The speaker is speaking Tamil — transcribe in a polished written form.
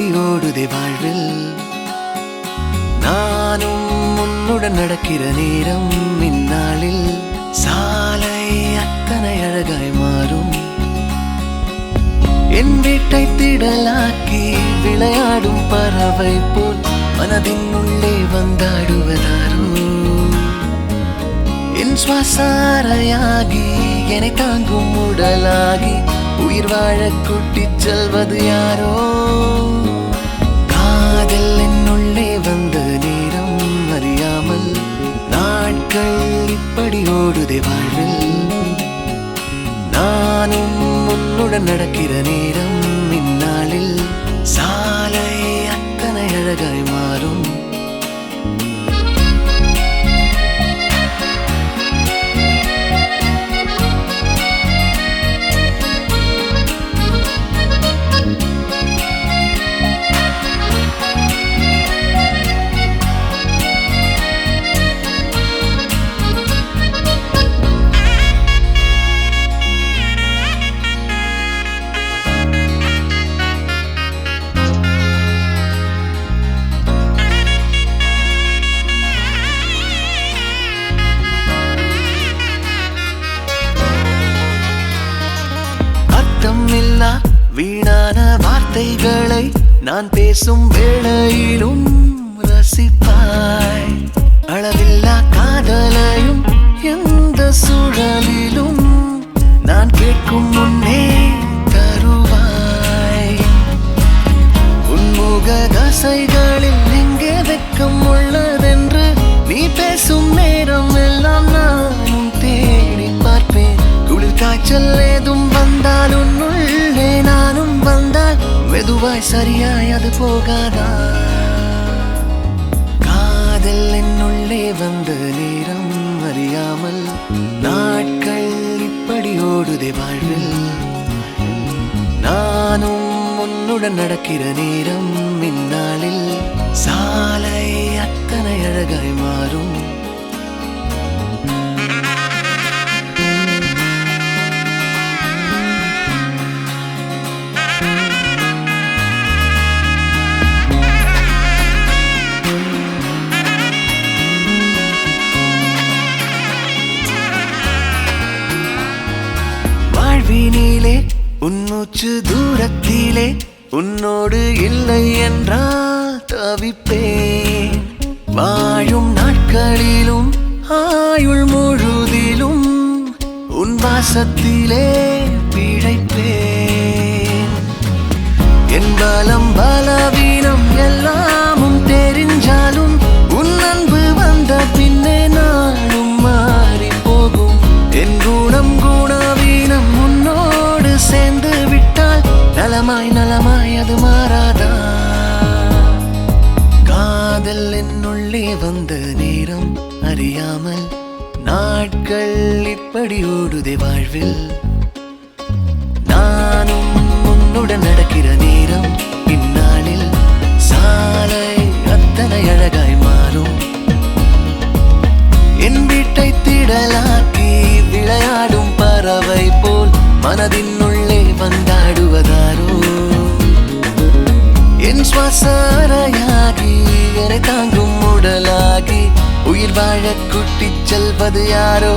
இப்படி ஓடுதே வாழ்வில். நானும் உன்னுடன் நடக்கிற நேரம் இந்நாளில் சாலை அத்தனை அழகாய் மாறும். என் வீட்டை திடலாக்கி விளையாடும் பறவை போல் மனதின் உள்ளே வந்தாடுவதாரோ. என் சுவாசாரையாகி என்னை தாங்கும் உடலாகி உயிர் வாழ கூட்டிச் செல்வது யாரோ. காதல் என்னுள்ளே வந்த நேரம் அறியாமல் நாட்கள் இப்படி ஓடுதே வாழ்வில். நானும் உன்னுடன் நடக்கிற நேரம் இந்நாளில் சாலை அத்தனை அழகாய் மாறும். வீணான வார்த்தைகளை நான் பேசும் வேளையிலும் ரசிப்பாய். அளவில்லா காதலையும் எந்த சூழலிலும் நான் கேட்கும் முன்னே தருவாய். உன்முக தசைகளில் எங்கே வெட்கம் உள்ளதென்று நீ பேசும் நேரம் எல்லாம் நானும் தேடி பார்ப்பேன். குளிர் காய்ச்சல் ஏதும் வந்தால் உன்னுள்ளே நானும் வந்தால் மெதுவாய் சரியாய் அது போகாதா. காதல் என்னுள்ளே வந்த நேரம் அறியாமல் நாட்கள் இப்படி ஓடுதே வாழ்வில். நானும் உன்னுடன் நடக்கிற நேரம் இந்நாளில் சாலை அத்தனை அழகாய் மாறும். வாழ்வினிலே உன்மூச்சு தூரத்திலே உன்னோடு இல்லை என்றால் தவிப்பேன். வாழும் நாட்களிலும் ஆயுள் முழுதிலும் உன் வாசத்திலே பிழைப்பேன். என் பலம் பலவீனம் எல்லாமும் தெரிஞ்சாலும் உன் அன்பு வந்த பின்னே நாளும் மாறி போகும். என் குணம் குணவீனம் உன்னோடு சேர்ந்து விட்டால் நலமாய் நலமாய் அது மாறாதா. காதல் என்னுள்ளே வந்த நேரம் அறியாமல் நாட்கள் இப்படி ஓடுதே வாழ்வில். நானும் உன்னுடன் நடக்கிற நேரம் இந்நாளில் சாலை அத்தனை அழகாய் மாறும். என் வீட்டை திடலாக்கி விளையாடும் பறவை போல் மனதின் உள்ளே வந்தாடுவதாரோ. என் சுவாசாரையாகி என்னை தாங்கும் உடலாகி உயிர் வாழ கூட்டிச் செல்வது யாரோ.